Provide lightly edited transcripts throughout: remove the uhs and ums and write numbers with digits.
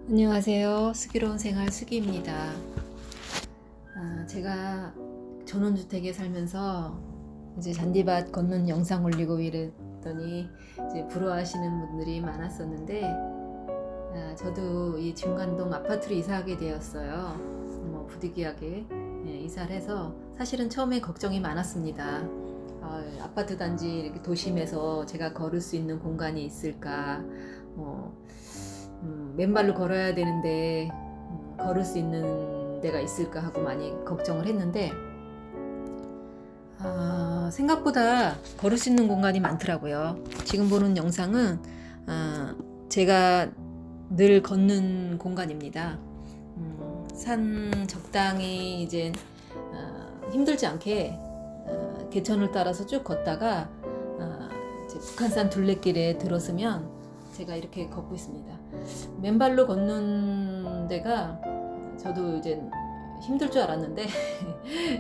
안녕하세요. 슬기로운 생활 슬기입니다. 제가 전원주택에 살면서 이제 잔디밭 걷는 영상 올리고 이랬더니 이제 부러워하시는 분들이 많았었는데, 저도 이 중간동 아파트로 이사하게 되었어요. 부득이하게 이사를 해서 사실은 처음에 걱정이 많았습니다. 아파트 단지 이렇게 도심에서 제가 걸을 수 있는 공간이 있을까, 맨발로 걸어야 되는데 걸을 수 있는 데가 있을까 하고 많이 걱정을 했는데, 생각보다 걸을 수 있는 공간이 많더라고요. 지금 보는 영상은 제가 늘 걷는 공간입니다. 산 적당히 이제 힘들지 않게 개천을 따라서 쭉 걷다가 이제 북한산 둘레길에 들어서면 제가 이렇게 걷고 있습니다. 맨발로 걷는 데가 저도 이제 힘들 줄 알았는데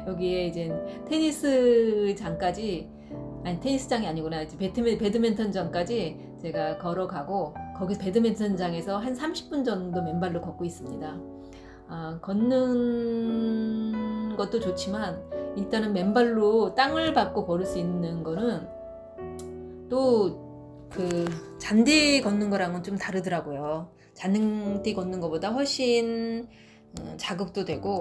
여기에 이제 테니스장까지, 아니 테니스장이 아니구나, 이제 배드민턴장까지 제가 걸어가고, 거기 배드민턴장에서 한 30분 정도 맨발로 걷고 있습니다. 걷는 것도 좋지만 일단은 맨발로 땅을 밟고 걸을 수 있는 거는 또 그 잔디 걷는 거랑은 좀 다르더라고요. 잔디 걷는 것보다 훨씬 자극도 되고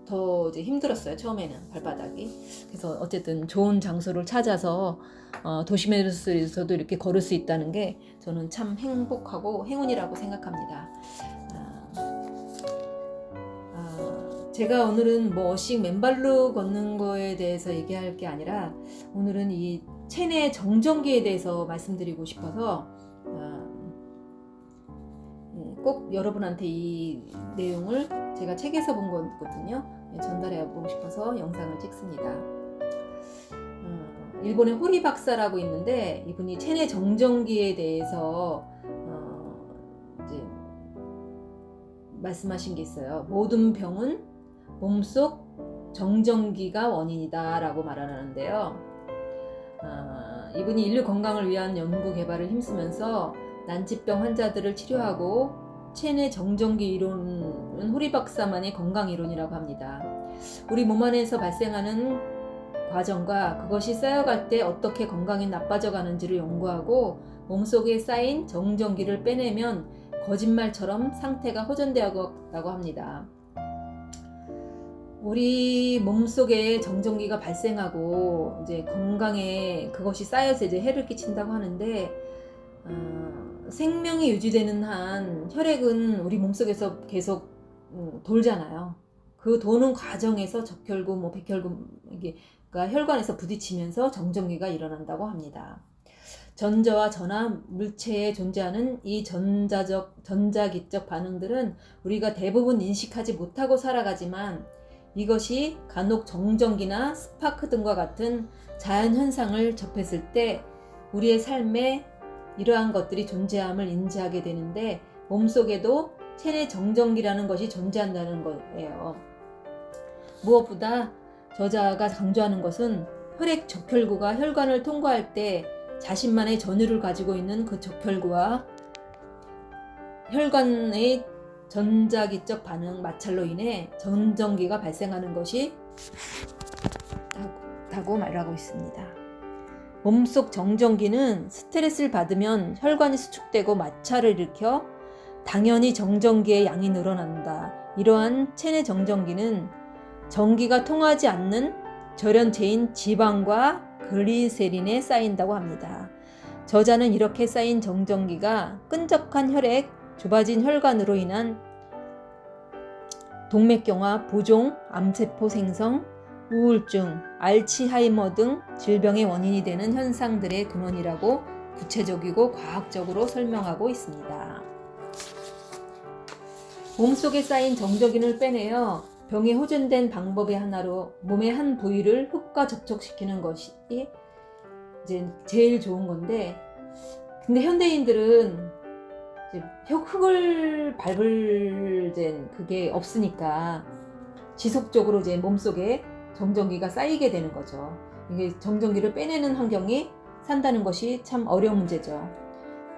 더 이제 힘들었어요. 처음에는 발바닥이. 그래서 어쨌든 좋은 장소를 찾아서 도심에서도 이렇게 걸을 수 있다는 게 저는 참 행복하고 행운이라고 생각합니다. 제가 오늘은 어식 맨발로 걷는 거에 대해서 얘기할 게 아니라, 오늘은 이 체내 정전기에 대해서 말씀드리고 싶어서 꼭 여러분한테 이 내용을 제가 책에서 본 거거든요. 전달해 보고 싶어서 영상을 찍습니다. 일본의 호리 박사라고 있는데, 이분이 체내 정전기에 대해서 이제 말씀하신 게 있어요. 모든 병은 몸속 정전기가 원인이다 라고 말하는데요. 이분이 인류 건강을 위한 연구 개발을 힘쓰면서 난치병 환자들을 치료하고, 체내 정전기 이론은 호리 박사만의 건강 이론이라고 합니다. 우리 몸 안에서 발생하는 과정과 그것이 쌓여갈 때 어떻게 건강이 나빠져 가는지를 연구하고, 몸속에 쌓인 정전기를 빼내면 거짓말처럼 상태가 호전되었다고 합니다. 우리 몸속에 정전기가 발생하고 이제 건강에 그것이 쌓여서 이제 해를 끼친다고 하는데, 생명이 유지되는 한 혈액은 우리 몸속에서 계속 돌잖아요. 그 도는 과정에서 적혈구, 백혈구가 혈관에서 부딪히면서 정전기가 일어난다고 합니다. 전자와 전하 물체에 존재하는 이 전자기적 반응들은 우리가 대부분 인식하지 못하고 살아가지만, 이것이 간혹 정전기나 스파크 등과 같은 자연현상을 접했을 때 우리의 삶에 이러한 것들이 존재함을 인지하게 되는데, 몸속에도 체내 정전기라는 것이 존재한다는 거예요. 무엇보다 저자가 강조하는 것은 혈액 적혈구가 혈관을 통과할 때 자신만의 전율을 가지고 있는 그 적혈구와 혈관의 전자기적 반응 마찰로 인해 정전기가 발생하는 것이 다고 말하고 있습니다. 몸속 정전기는 스트레스를 받으면 혈관이 수축되고 마찰을 일으켜 당연히 정전기의 양이 늘어난다. 이러한 체내 정전기는 전기가 통하지 않는 절연체인 지방과 글리세린에 쌓인다고 합니다. 저자는 이렇게 쌓인 정전기가 끈적한 혈액, 좁아진 혈관으로 인한 동맥경화, 부종, 암세포 생성, 우울증, 알츠하이머 등 질병의 원인이 되는 현상들의 근원이라고 구체적이고 과학적으로 설명하고 있습니다. 몸속에 쌓인 정전기를 빼내어 병에 호전된 방법의 하나로 몸의 한 부위를 흙과 접촉시키는 것이 이제 제일 좋은 건데, 근데 현대인들은 흙을 밟을 그게 없으니까 지속적으로 이제 몸속에 정전기가 쌓이게 되는 거죠. 이게 정전기를 빼내는 환경이 산다는 것이 참 어려운 문제죠.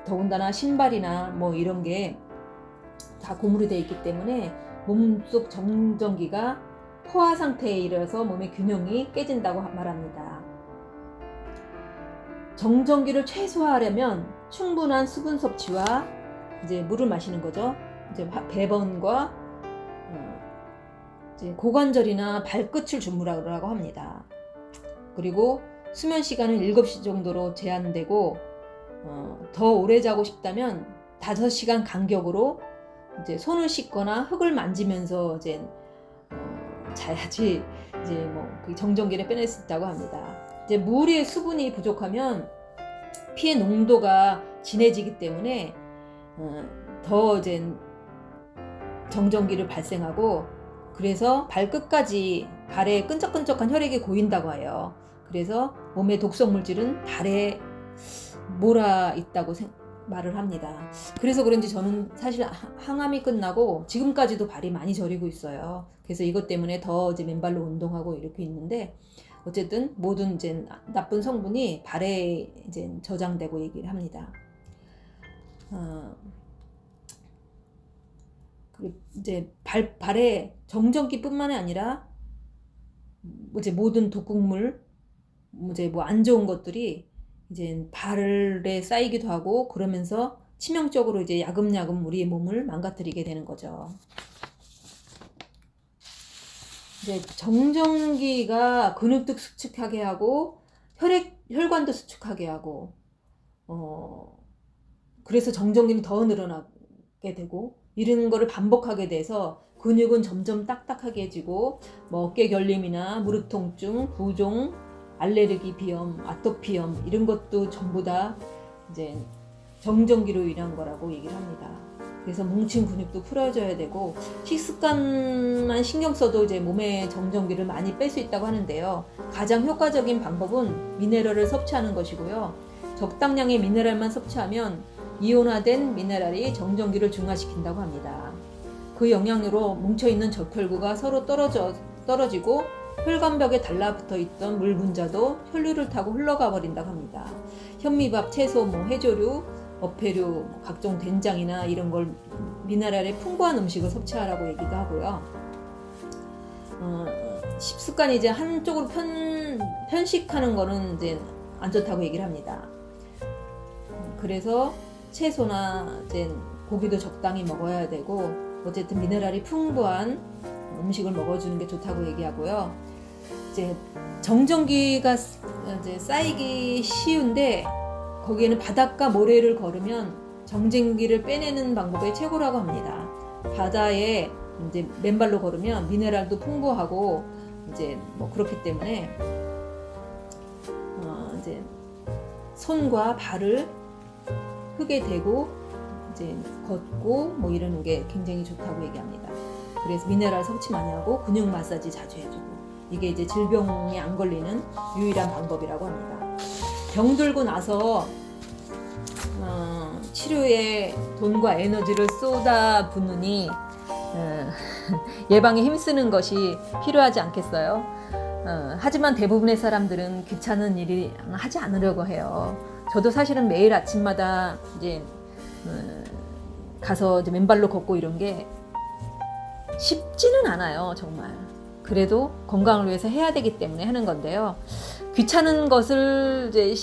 더군다나 신발이나 이런 게 다 고무로 되어 있기 때문에 몸속 정전기가 포화 상태에 이르러서 몸의 균형이 깨진다고 말합니다. 정전기를 최소화하려면 충분한 수분 섭취와 이제 물을 마시는 거죠. 이제 배번과 이제 고관절이나 발끝을 주무라고 합니다. 그리고 수면 시간은 7시 정도로 제한되고 더 오래 자고 싶다면 5시간 간격으로 이제 손을 씻거나 흙을 만지면서 이제 자야지 이제 뭐 그 정전기를 빼낼 수 있다고 합니다. 이제 물의 수분이 부족하면 피의 농도가 진해지기 때문에 더 이제 정전기를 발생하고, 그래서 발끝까지 발에 끈적끈적한 혈액이 고인다고 해요. 그래서 몸의 독성 물질은 발에 몰아 있다고 말을 합니다. 그래서 그런지 저는 사실 항암이 끝나고 지금까지도 발이 많이 저리고 있어요. 그래서 이것 때문에 더 이제 맨발로 운동하고 이렇게 있는데, 어쨌든 모든 이제 나쁜 성분이 발에 이제 저장되고 얘기를 합니다. 이제 발에 정전기뿐만이 아니라 이제 모든 독극물, 이제 뭐 안 좋은 것들이 이제 발에 쌓이기도 하고, 그러면서 치명적으로 이제 야금야금 우리의 몸을 망가뜨리게 되는 거죠. 이제 정전기가 근육도 수축하게 하고 혈관도 수축하게 하고, 그래서 정전기는 더 늘어나게 되고, 이런 거를 반복하게 돼서 근육은 점점 딱딱하게 해지고, 뭐 어깨 결림이나 무릎 통증, 부종, 알레르기 비염, 아토피염 이런 것도 전부 다 이제 정전기로 인한 거라고 얘기를 합니다. 그래서 뭉친 근육도 풀어줘야 되고, 식습관만 신경 써도 이제 몸에 정전기를 많이 뺄 수 있다고 하는데요. 가장 효과적인 방법은 미네랄을 섭취하는 것이고요. 적당량의 미네랄만 섭취하면 이온화된 미네랄이 정전기를 중화시킨다고 합니다. 그 영향으로 뭉쳐있는 적혈구가 서로 떨어지고 혈관벽에 달라붙어 있던 물 분자도 혈류를 타고 흘러가 버린다고 합니다. 현미밥, 채소, 해조류, 어패류, 각종 된장이나 이런 걸 미네랄이 풍부한 음식을 섭취하라고 얘기도 하고요. 식습관이 이제 한쪽으로 편식하는 거는 이제 안 좋다고 얘기를 합니다. 그래서 채소나 이제 고기도 적당히 먹어야 되고, 어쨌든 미네랄이 풍부한 음식을 먹어주는 게 좋다고 얘기하고요. 이제 정전기가 이제 쌓이기 쉬운데, 거기에는 바닷가 모래를 걸으면 정전기를 빼내는 방법이 최고라고 합니다. 바다에 이제 맨발로 걸으면 미네랄도 풍부하고 이제 뭐 그렇기 때문에 이제 손과 발을 흙에 대고 이제 걷고 뭐 이러는 게 굉장히 좋다고 얘기합니다. 그래서 미네랄 섭취 많이 하고 근육 마사지 자주 해주고, 이게 이제 질병이 안 걸리는 유일한 방법이라고 합니다. 병들고 나서 치료에 돈과 에너지를 쏟아붓느니 예방에 힘쓰는 것이 필요하지 않겠어요? 하지만 대부분의 사람들은 귀찮은 일이 하지 않으려고 해요. 저도 사실은 매일 아침마다 이제 가서 이제 맨발로 걷고 이런 게 쉽지는 않아요, 정말. 그래도 건강을 위해서 해야 되기 때문에 하는 건데요. 귀찮은 것을 이제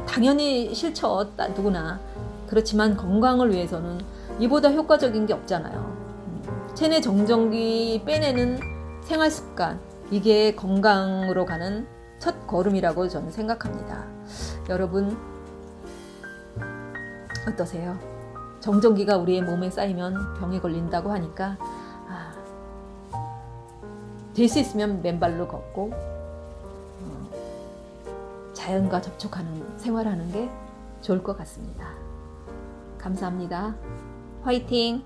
당연히 싫죠, 누구나. 그렇지만 건강을 위해서는 이보다 효과적인 게 없잖아요. 체내 정전기 빼내는 생활 습관, 이게 건강으로 가는 첫 걸음이라고 저는 생각합니다. 여러분 어떠세요? 정전기가 우리의 몸에 쌓이면 병에 걸린다고 하니까 될 수 있으면 맨발로 걷고 자연과 접촉하는 생활하는 게 좋을 것 같습니다. 감사합니다. 화이팅!